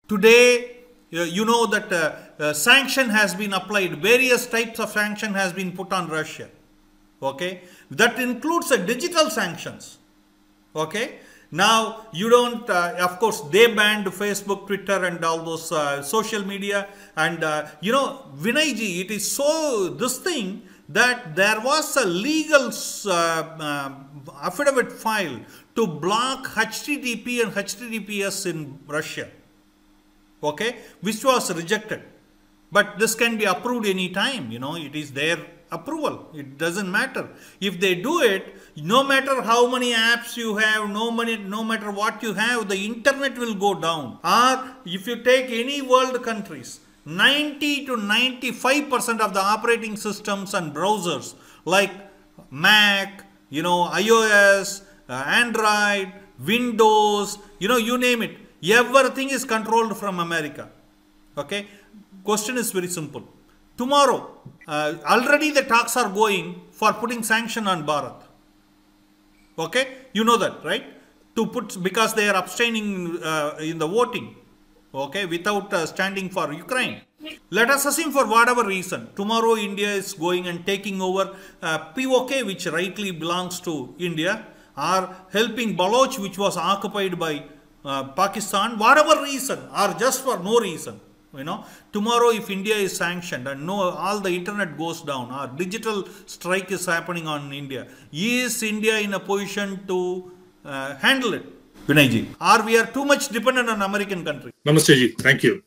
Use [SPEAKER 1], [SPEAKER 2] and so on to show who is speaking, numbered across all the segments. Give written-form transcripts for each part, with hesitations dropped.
[SPEAKER 1] Today, you know that sanction has been applied. Various types of sanction has been put on Russia. Okay, that includes digital sanctions. Okay, now you don't. Of course, they banned Facebook, Twitter, and all those social media. And you know, Vinayji, it is so this thing that there was a legal affidavit filed to block HTTP and HTTPS in Russia. Okay, which was rejected. But this can be approved any time. You know, it is their approval. It doesn't matter. If they do it, no matter how many apps you have, no matter what you have, the internet will go down. Or if you take any world countries, 90 to 95% of the operating systems and browsers like Mac, you know, iOS, Android, Windows, you know, you name it, everything is controlled from America. Okay, question is very simple. Tomorrow, already the talks are going for putting sanction on Bharat. Okay, you know that, right? To put, because they are abstaining in the voting. Okay, without standing for Ukraine. Let us assume for whatever reason, tomorrow India is going and taking over POK, which rightly belongs to India, or helping Baloch, which was occupied by Pakistan, whatever reason, or just for no reason. You know, tomorrow if India is sanctioned and all the internet goes down, or digital strike is happening on India, is India in a position to handle it? Vinayji, or we are too much dependent on American country?
[SPEAKER 2] Namaste ji, thank you.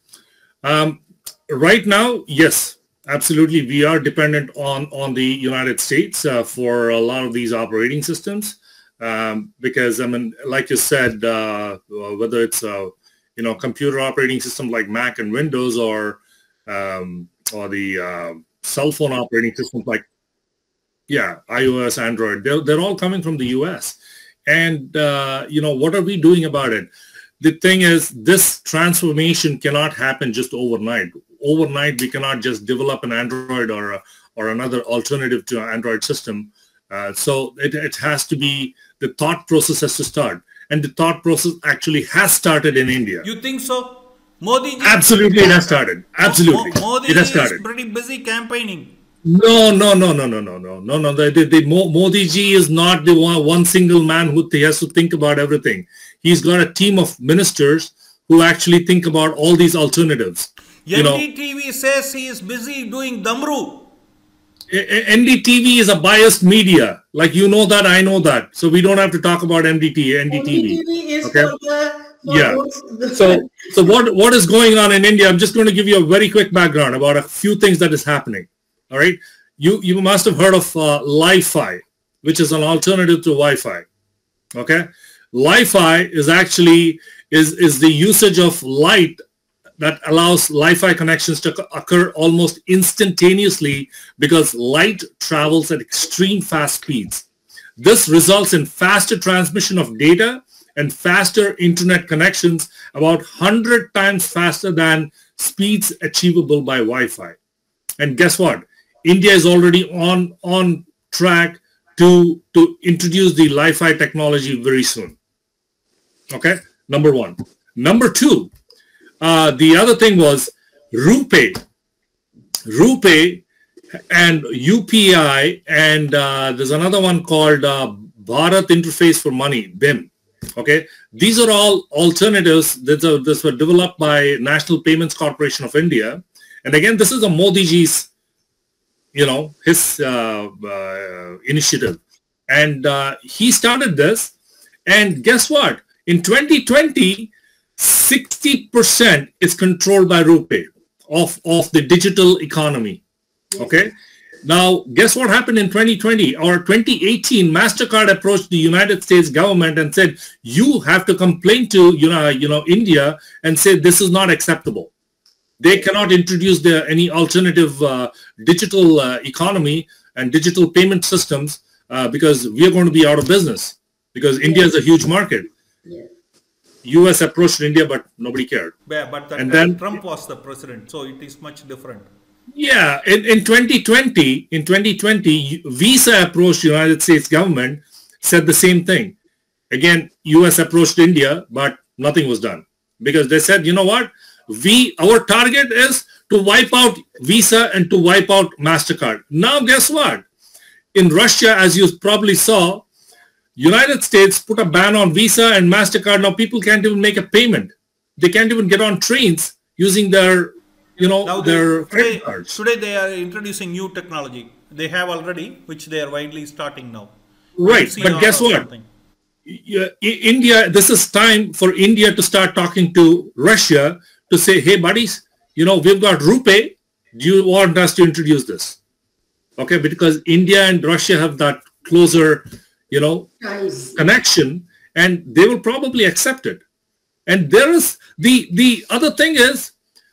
[SPEAKER 2] Right now, yes, absolutely, we are dependent on the United States for a lot of these operating systems, because I mean, like you said, whether it's you know, computer operating system like Mac and Windows, or the cell phone operating systems like iOS, Android, they're all coming from the US. And you know, what are we doing about it? The thing is, this transformation cannot happen just overnight. Overnight, we cannot just develop an Android or another alternative to an Android system. So it has to be, the thought process has to start. And the thought process actually has started in India.
[SPEAKER 1] You think so? Modi?
[SPEAKER 2] Absolutely, it has started. Absolutely,
[SPEAKER 1] Modi
[SPEAKER 2] it has started.
[SPEAKER 1] Is pretty busy campaigning.
[SPEAKER 2] No. The Modi ji is not the one single man who has to think about everything. He's got a team of ministers who actually think about all these alternatives.
[SPEAKER 1] NDTV says he is busy doing Damru.
[SPEAKER 2] NDTV is a biased media. Like, you know that, I know that. So we don't have to talk about NDTV.
[SPEAKER 3] Is
[SPEAKER 2] okay? So what is going on in India? I'm just going to give you a very quick background about a few things that is happening. All right. You must have heard of Li-Fi, which is an alternative to Wi-Fi. Okay. Li-Fi is actually is the usage of light that allows Li-Fi connections to occur almost instantaneously, because light travels at extreme fast speeds. This results in faster transmission of data and faster internet connections, about 100 times faster than speeds achievable by Wi-Fi. And guess what? India is already on track to introduce the Li-Fi technology very soon. Okay, number one. Number two, the other thing was RuPay and UPI, and there's another one called Bharat Interface for Money, BIM. Okay, these are all alternatives that were developed by National Payments Corporation of India. And again, this is a Modi ji's, you know, his initiative. And he started this. And guess what? In 2020, 60% is controlled by RuPay of the digital economy. Okay. Now, guess what happened in 2020 or 2018? MasterCard approached the United States government and said, you have to complain to India and say this is not acceptable. They cannot introduce any alternative digital economy and digital payment systems because we are going to be out of business, because India is a huge market. Yeah. US approached India, but nobody cared.
[SPEAKER 1] Yeah, but then Trump was the president, so it is much different.
[SPEAKER 2] Yeah, in 2020, Visa approached the United States government, said the same thing. Again, US approached India, but nothing was done, because they said, you know what, our target is to wipe out Visa and to wipe out MasterCard. Now, guess what? In Russia, as you probably saw, United States put a ban on Visa and MasterCard. Now people can't even make a payment. They can't even get on trains using their, their credit cards.
[SPEAKER 1] Today they are introducing new technology. They have already, which they are widely starting now.
[SPEAKER 2] Right, but guess what? India, this is time for India to start talking to Russia to say, hey buddies, we've got RuPay. Do you want us to introduce this? Okay, because India and Russia have that closer, connection, and they will probably accept it. And there is the other thing is,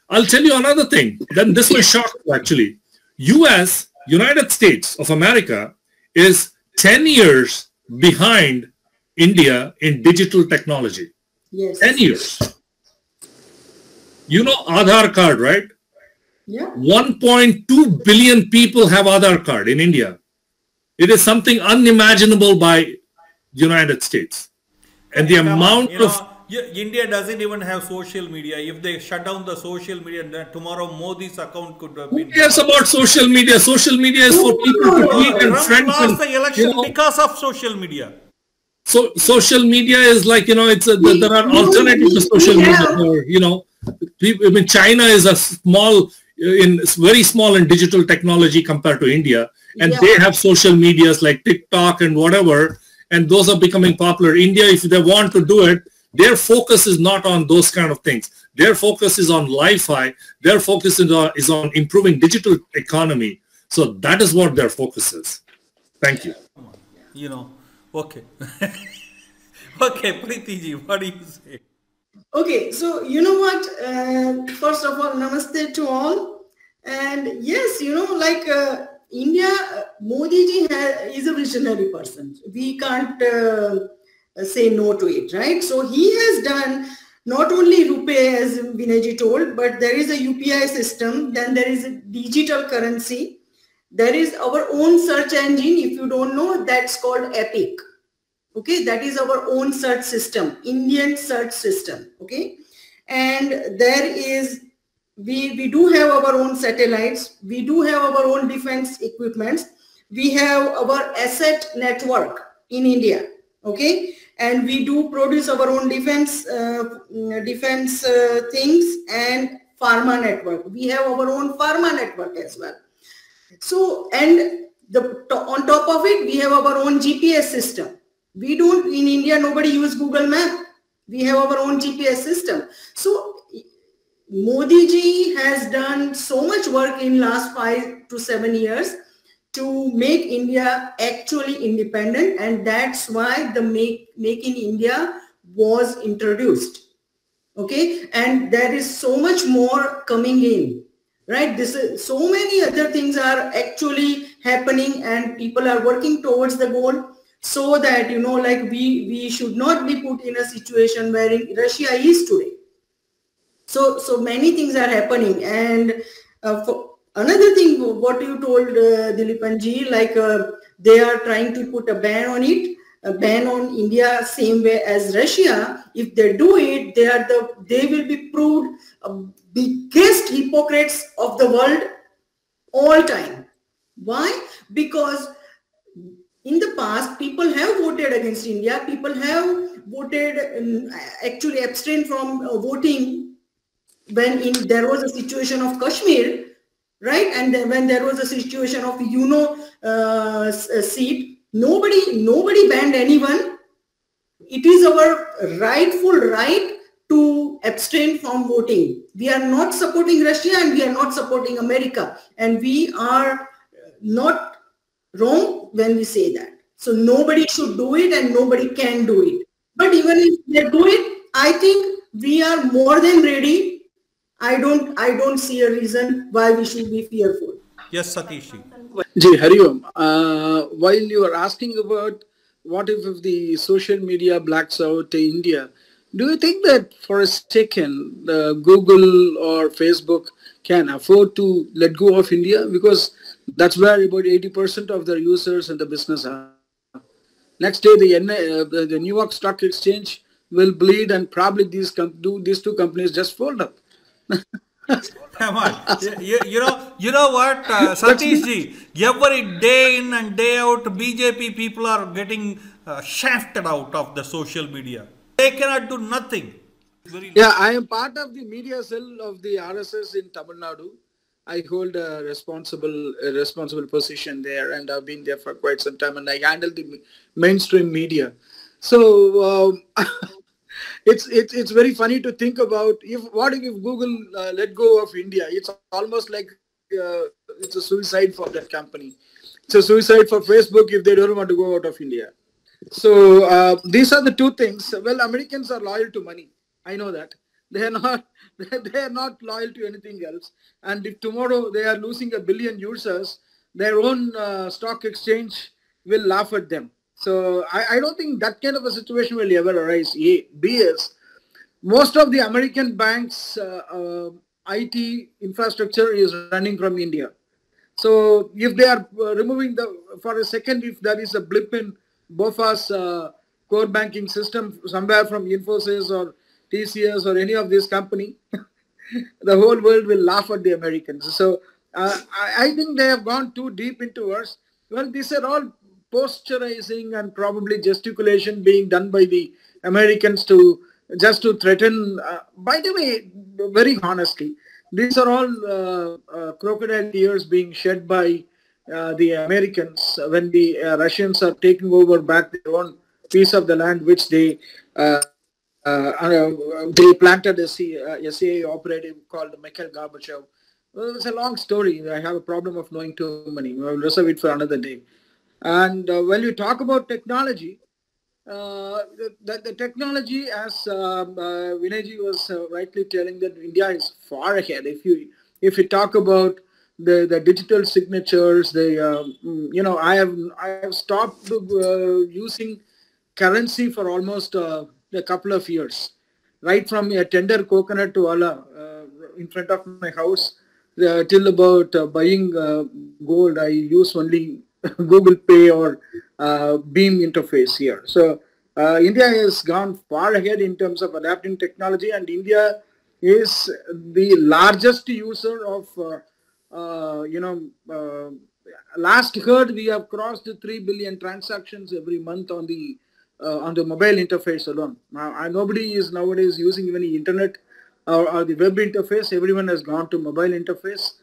[SPEAKER 2] I'll tell you another thing. Then this will shock you actually. United States of America is 10 years behind India in digital technology.
[SPEAKER 3] Yes.
[SPEAKER 2] 10 years. Aadhaar card, right?
[SPEAKER 3] Yeah.
[SPEAKER 2] 1.2 billion people have Aadhaar card in India. It is something unimaginable by the United States. And the amount of...
[SPEAKER 1] India doesn't even have social media. If they shut down the social media, then tomorrow Modi's account could have been...
[SPEAKER 2] Who cares about social media? Social media is for people to tweet and friends.
[SPEAKER 1] Trump lost the election because of social media.
[SPEAKER 2] So social media is like, there are alternatives to social media. China is very small in digital technology compared to India. And they have social medias like TikTok and whatever. And those are becoming popular. India, if they want to do it, their focus is not on those kind of things. Their focus is on Wi-Fi. Their focus is on improving digital economy. So that is what their focus is. Thank you.
[SPEAKER 1] Okay. Okay, Preeti ji, what do you say?
[SPEAKER 3] Okay, so you know what? First of all, namaste to all. And yes, India, Modi ji is a visionary person. We can't say no to it, right? So he has done not only RuPay, as Vinay ji told, but there is a UPI system, then there is a digital currency. There is our own search engine. If you don't know, that's called Epic. Okay, that is our own search system, Indian search system. Okay, and there is, we do have our own satellites. We do have our own defense equipments. We have our asset network in India. Okay, and we do produce our own defense things and pharma network. We have our own pharma network as well. So, and on top of it, we have our own GPS system. We don't, in India, nobody use Google Map. We have our own GPS system. So, Modi ji has done so much work in last 5 to 7 years to make India actually independent, and that's why the Make in India was introduced. Okay, and there is so much more coming in. Right, so many other things are actually happening, and people are working towards the goal, so that we should not be put in a situation wherein Russia is today. So many things are happening, and for another thing, what you told Dilipan ji, they are trying to put a ban on it, a ban on India, same way as Russia. If they do it, they will be proved biggest hypocrites of the world all time. Why? Because in the past, people have voted against India. People have voted, actually abstained from voting when there was a situation of Kashmir, right? And then when there was a situation of seat, nobody banned anyone. It is our rightful right to abstain from voting. We are not supporting Russia and we are not supporting America. And we are not wrong when we say that. So nobody should do it and nobody can do it. But even if they do it, I think we are more than ready. I don't see a reason why we should be fearful.
[SPEAKER 1] Yes, Satish.
[SPEAKER 4] Ji, Hari Om. While you are asking about what if the social media blacks out India, do you think that for a second Google or Facebook can afford to let go of India? Because that's where about 80% of their users and the business are. Next day, the New York Stock Exchange will bleed, and probably these two companies just fold up.
[SPEAKER 1] Come on. You know what, Satish ji, every day in and day out, BJP people are getting shafted out of the social media. They cannot do nothing.
[SPEAKER 4] Yeah, I am part of the media cell of the RSS in Tamil Nadu. I hold a responsible position there, and I've been there for quite some time, and I handle the mainstream media. So it's very funny to think about what if Google let go of India? It's almost like it's a suicide for that company. It's a suicide for Facebook if they don't want to go out of India. So these are the two things. Well, Americans are loyal to money. I know that. They are not. They are not loyal to anything else. And if tomorrow they are losing 1 billion users, their own stock exchange will laugh at them. So I don't think that kind of a situation will ever arise. A. B is most of the American banks' IT infrastructure is running from India. So if they are removing for a second, if there is a blip in BOFA's core banking system somewhere from Infosys or TCS or any of this company, the whole world will laugh at the Americans. So I think they have gone too deep into us. Well, these are all posturizing and probably gesticulation being done by the Americans to just to threaten. By the way, very honestly, these are all crocodile tears being shed by the Americans when the Russians are taking over back their own piece of the land, which they planted a CIA operative called Mikhail Gorbachev. Well, it's a long story. I have a problem of knowing too many. I'll reserve it for another day. And when you talk about technology, the technology, as Vinayji was rightly telling, that India is far ahead. If you talk about the digital signatures, I have stopped using currency for almost a couple of years, right from a tender coconut to Allah in front of my house till about buying gold. I use only Google Pay or Beam interface here. So India has gone far ahead in terms of adapting technology, and India is the largest user of last heard we have crossed 3 billion transactions every month on the mobile interface alone. Now, nobody is nowadays using even the internet or the web interface. Everyone has gone to mobile interface.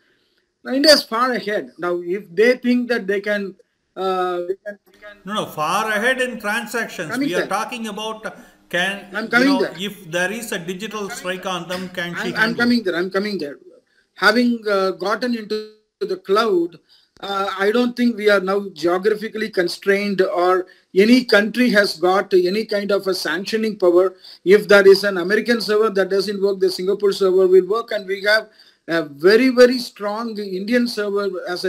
[SPEAKER 4] Now, India is far ahead. Now, if they think that they can...
[SPEAKER 1] No, far ahead in transactions. We are talking about if there is a digital strike on them, can she
[SPEAKER 4] I'm coming there. Having gotten into the cloud, I don't think we are now geographically constrained, or any country has got any kind of a sanctioning power. If there is an American server that doesn't work, the Singapore server will work, and we have a very, very strong Indian server as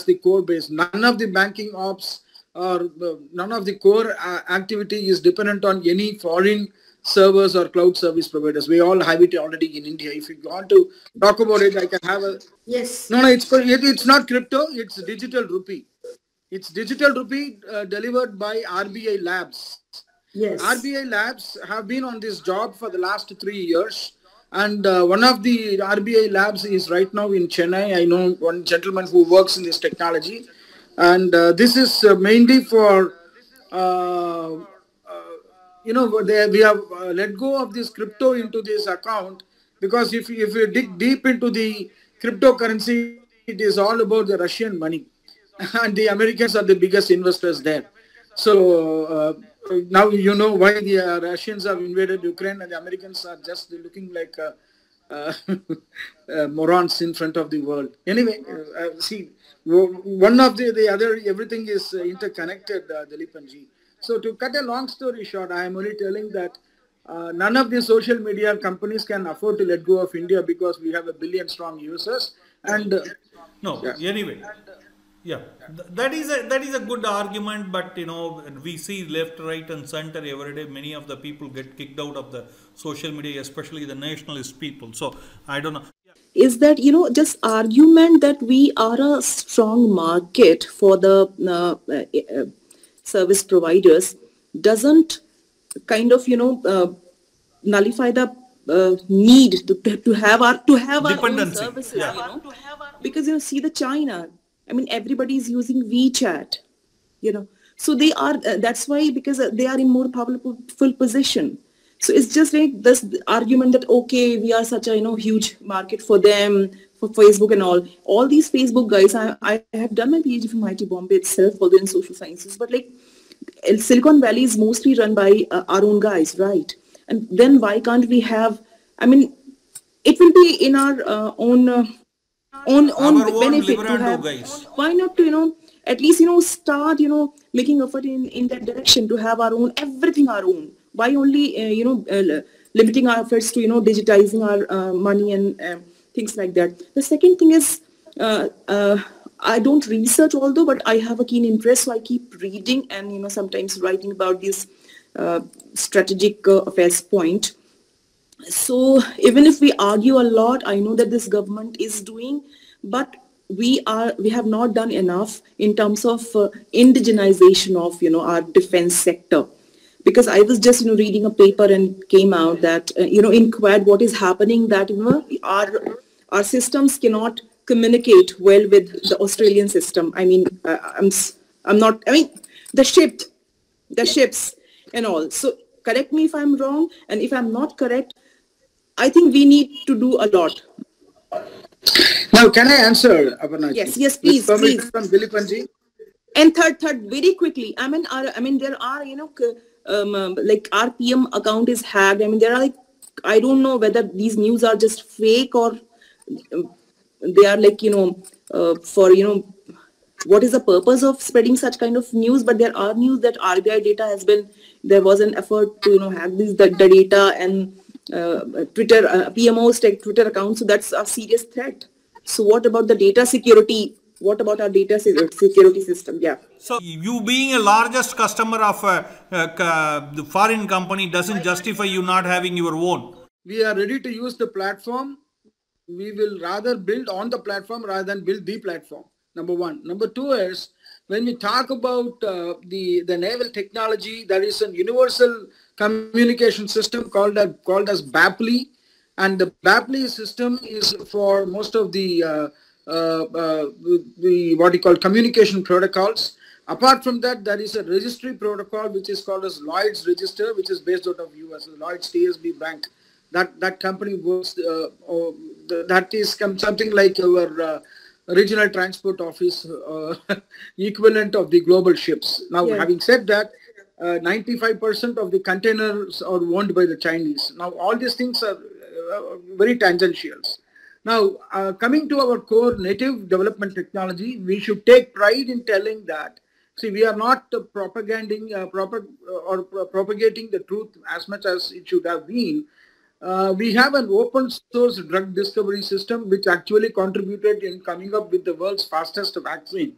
[SPEAKER 4] the core base. None of the banking ops or none of the core activity is dependent on any foreign servers or cloud service providers. We all have it already in India. If you want to talk about it, I can have a...
[SPEAKER 3] Yes.
[SPEAKER 4] No, it's not crypto. It's digital rupee. It's digital rupee delivered by RBI Labs.
[SPEAKER 3] Yes.
[SPEAKER 4] RBI Labs have been on this job for the last 3 years. And one of the RBI Labs is right now in Chennai. I know one gentleman who works in this technology. And this is mainly for... we have let go of this crypto into this account, because if you dig deep into the cryptocurrency, it is all about the Russian money, and the Americans are the biggest investors there. So now you know why the Russians have invaded Ukraine, and the Americans are just looking like morons in front of the world. Anyway, see, one of the other, everything is interconnected, Dilipanji. So to cut a long story short, I am only telling that none of the social media companies can afford to let go of India, because we have 1 billion strong users. And
[SPEAKER 1] anyway, yeah, that is a good argument. But we see left, right, and center every day. Many of the people get kicked out of the social media, especially the nationalist people. So I don't know.
[SPEAKER 5] Is that just argument that we are a strong market for the service providers doesn't kind of nullify the need to have our own
[SPEAKER 1] Dependency.
[SPEAKER 5] services,
[SPEAKER 1] Yeah.
[SPEAKER 5] you know, because see the China. I mean, everybody is using WeChat, you know, so they are. That's why, because they are in more powerful position. So it's just like this argument that okay, we are such a huge market for them, for Facebook and all. All these Facebook guys, I have done my PhD from IIT Bombay itself, although in social sciences, but like Silicon Valley is mostly run by our own guys, right? And then why can't we have? I mean, it will be in our own benefit to have.
[SPEAKER 1] Guys.
[SPEAKER 5] Why not to at least start making effort in that direction to have our own everything our own. Why only limiting our efforts to digitizing our money and things like that. The second thing is I don't research although, but I have a keen interest, so I keep reading and sometimes writing about this strategic affairs point. So even if we argue a lot, I know that this government is doing, but we have not done enough in terms of indigenization of our defense sector. Because I was just reading a paper and came out that in Quad what is happening, that our systems cannot communicate well with the Australian system. I mean, I'm not. I mean, the ships and all. So correct me if I'm wrong, and if I'm not correct, I think we need to do a lot.
[SPEAKER 4] Now, can I answer, Aparna?
[SPEAKER 5] Yes, please.
[SPEAKER 4] From Dilipanji.
[SPEAKER 5] And third, very quickly. I mean, there are like our PM account is hacked. I mean, there are like, I don't know whether these news are just fake or they are like for what is the purpose of spreading such kind of news. But there are news that RBI data has been, there was an effort to hack the data, and Twitter PMO's Twitter account. So that's a serious threat. So what about the data security? What about our data security system? Yeah.
[SPEAKER 1] So you being a largest customer of the foreign company doesn't justify you not having your own.
[SPEAKER 4] We are ready to use the platform. We will rather build on the platform rather than build the platform. Number one. Number two is, when we talk about the naval technology, there is a universal communication system called as BAPLI, and the BAPLI system is for most of the what you call communication protocols. Apart from that, there is a registry protocol which is called as Lloyd's Register, which is based out of US, Lloyd's TSB Bank. That company works. That is something like our regional transport office equivalent of the global ships. Now, having said that, 95% of the containers are owned by the Chinese. Now, all these things are very tangential. Now, coming to our core native development technology, we should take pride in telling that, see, we are not propagating the truth as much as it should have been. We have an open source drug discovery system which actually contributed in coming up with the world's fastest vaccine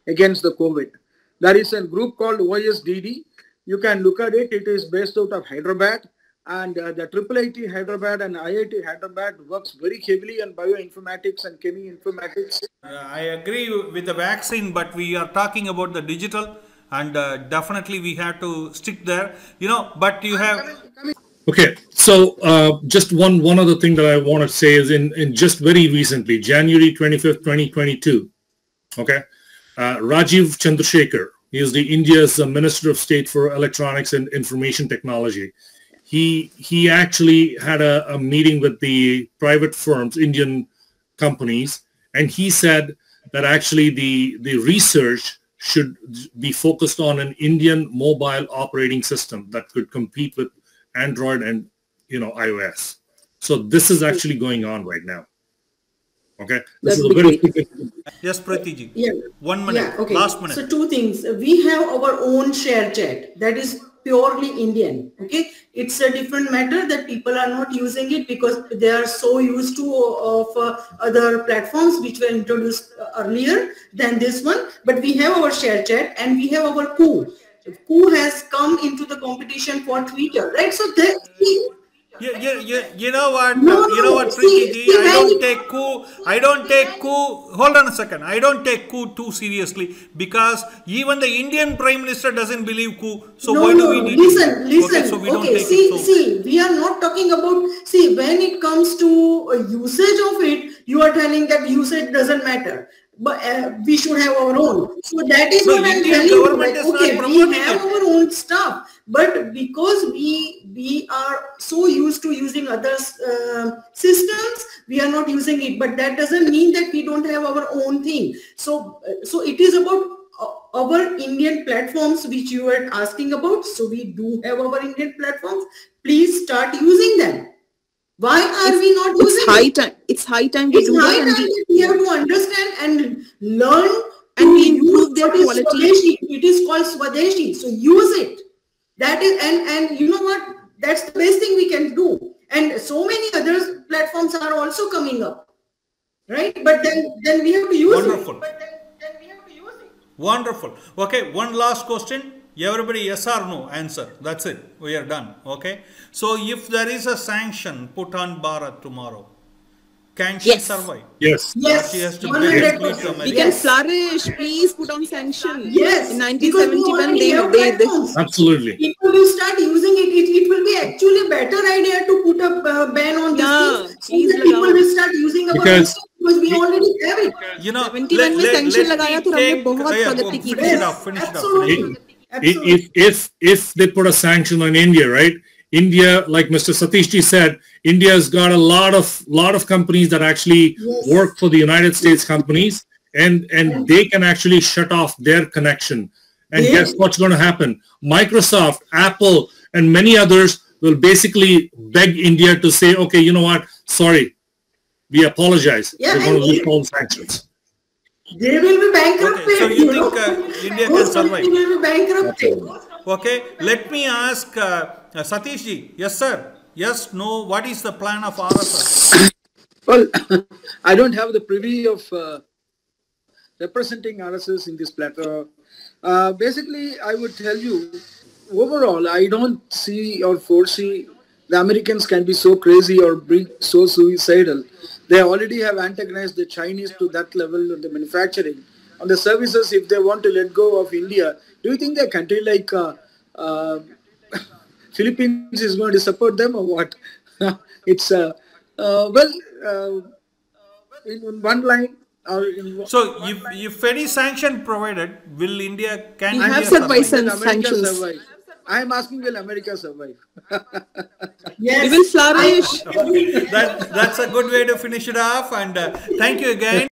[SPEAKER 4] against the COVID. There is a group called OSDD. You can look at it. It is based out of Hyderabad, and the IIIT Hyderabad and IIT Hyderabad works very heavily on bioinformatics and cheminformatics.
[SPEAKER 1] I agree with the vaccine, but we are talking about the digital, and definitely we have to stick there. But you have.
[SPEAKER 2] Okay, so just one other thing that I want to say is in just very recently, January 25th, 2022, okay, Rajiv Chandrasekhar, he is the India's Minister of State for Electronics and Information Technology. He actually had a meeting with the private firms, Indian companies, and he said that actually the research should be focused on an Indian mobile operating system that could compete with Android and iOS. So this is actually going on right now. Okay, this is a very
[SPEAKER 1] yes, Pratiji.
[SPEAKER 3] Yeah.
[SPEAKER 1] 1 minute.
[SPEAKER 3] Yeah, okay.
[SPEAKER 1] Last minute.
[SPEAKER 3] So two things. We have our own share chat that is purely Indian. Okay, it's a different matter that people are not using it because they are so used to of other platforms which were introduced earlier than this one. But we have our share chat and we have our coup. Who has come into the competition for Twitter, right? So
[SPEAKER 1] You know what?
[SPEAKER 3] No,
[SPEAKER 1] You know what,
[SPEAKER 3] see,
[SPEAKER 1] Preeti ji?
[SPEAKER 3] see,
[SPEAKER 1] I don't
[SPEAKER 3] when-
[SPEAKER 1] take coup. I don't take coup. Hold on a second. I don't take coup too seriously because even the Indian Prime Minister doesn't believe coup. So
[SPEAKER 3] No,
[SPEAKER 1] why
[SPEAKER 3] no,
[SPEAKER 1] do we
[SPEAKER 3] no.
[SPEAKER 1] need
[SPEAKER 3] Listen,
[SPEAKER 1] to?
[SPEAKER 3] listen.
[SPEAKER 1] Okay, so we don't
[SPEAKER 3] Okay,
[SPEAKER 1] take
[SPEAKER 3] see,
[SPEAKER 1] it so.
[SPEAKER 3] see, we are not talking about, see, when it comes to usage of it, you are telling that usage doesn't matter. But we should have our own. So that is
[SPEAKER 1] No,
[SPEAKER 3] what I'm
[SPEAKER 1] Indian
[SPEAKER 3] telling you.
[SPEAKER 1] government
[SPEAKER 3] Like,
[SPEAKER 1] is not
[SPEAKER 3] okay, we
[SPEAKER 1] promoting
[SPEAKER 3] have
[SPEAKER 1] it.
[SPEAKER 3] our own stuff, but because we are so used to using others' systems, we are not using it. But that doesn't mean that we don't have our own thing. So so it is about our Indian platforms which you are asking about. So we do have our Indian platforms. Please start using them. Why are we not using
[SPEAKER 5] It's high
[SPEAKER 3] it?
[SPEAKER 5] time. It's high time to
[SPEAKER 3] It's
[SPEAKER 5] do
[SPEAKER 3] high
[SPEAKER 5] that, and
[SPEAKER 3] time that we have to understand and learn
[SPEAKER 5] And
[SPEAKER 3] to
[SPEAKER 5] we
[SPEAKER 3] use
[SPEAKER 5] improve their
[SPEAKER 3] what is
[SPEAKER 5] quality.
[SPEAKER 3] Swadeshi. It is called Swadeshi. So use it. That is, and you know what? That's the best thing we can do. And so many other platforms are also coming up, right? But then we have to use
[SPEAKER 1] Wonderful.
[SPEAKER 3] it. But then we have to use it.
[SPEAKER 1] Wonderful. Okay, one last question. Everybody yes or no answer. That's it. We are done. Okay. So if there is a sanction put on Bharat tomorrow, can she
[SPEAKER 5] Yes.
[SPEAKER 1] survive?
[SPEAKER 2] Yes.
[SPEAKER 3] Yes,
[SPEAKER 1] She has to
[SPEAKER 3] 100%.
[SPEAKER 1] flee to America.
[SPEAKER 5] we can
[SPEAKER 3] Yes.
[SPEAKER 5] flourish. Please put on sanction.
[SPEAKER 3] Yes,
[SPEAKER 5] In
[SPEAKER 3] because we
[SPEAKER 5] 1971,
[SPEAKER 3] already have
[SPEAKER 5] they
[SPEAKER 3] platforms.
[SPEAKER 2] Absolutely.
[SPEAKER 3] People will start using it. It will be actually a better idea to put a ban on
[SPEAKER 5] Yeah,
[SPEAKER 3] these things so
[SPEAKER 5] please
[SPEAKER 3] that people
[SPEAKER 5] lagao.
[SPEAKER 3] will start using our
[SPEAKER 2] Because-
[SPEAKER 3] stuff because we already have it.
[SPEAKER 1] You know,
[SPEAKER 5] 71 में sanction लगाया तो हमने बहुत प्रगति की
[SPEAKER 1] finish
[SPEAKER 5] थी.
[SPEAKER 1] it off. Finish it off.
[SPEAKER 3] Absolutely.
[SPEAKER 1] Finish it off.
[SPEAKER 3] Absolutely.
[SPEAKER 2] If they put a sanction on India, right? India, like Mr. Satishji said, India has got a lot of companies that actually
[SPEAKER 3] Yes.
[SPEAKER 2] work for the United States companies, and they can actually shut off their connection. And
[SPEAKER 3] Yeah.
[SPEAKER 2] guess what's going to happen? Microsoft, Apple, and many others will basically beg India to say, okay, you know what? Sorry, we apologize.
[SPEAKER 3] Yeah,
[SPEAKER 2] We're going to
[SPEAKER 3] and
[SPEAKER 2] lift all sanctions.
[SPEAKER 3] They will be bankrupted.
[SPEAKER 1] Okay, so you
[SPEAKER 3] know.
[SPEAKER 1] think, India
[SPEAKER 3] Those
[SPEAKER 1] can survive?
[SPEAKER 3] companies will be bankrupted.
[SPEAKER 1] Okay, let me ask Satish ji. Yes, sir. Yes, no. What is the plan of RSS?
[SPEAKER 4] Well, I don't have the privy of representing RSS in this platform. Basically, I would tell you, overall, I don't see or foresee the Americans can be so crazy or be so suicidal. They already have antagonized the Chinese to that level of the manufacturing. On the services, if they want to let go of India, do you think a country like Philippines is going to support them or what? It's, in one line, or in
[SPEAKER 1] So, if any sanction provided, will India can
[SPEAKER 5] We
[SPEAKER 1] India
[SPEAKER 5] have
[SPEAKER 1] survive?
[SPEAKER 5] survived.
[SPEAKER 4] will America
[SPEAKER 5] Sanctions.
[SPEAKER 4] survive? I am asking, will America survive?
[SPEAKER 3] Yes.
[SPEAKER 5] We will flourish.
[SPEAKER 1] That's a good way to finish it off. And thank you again.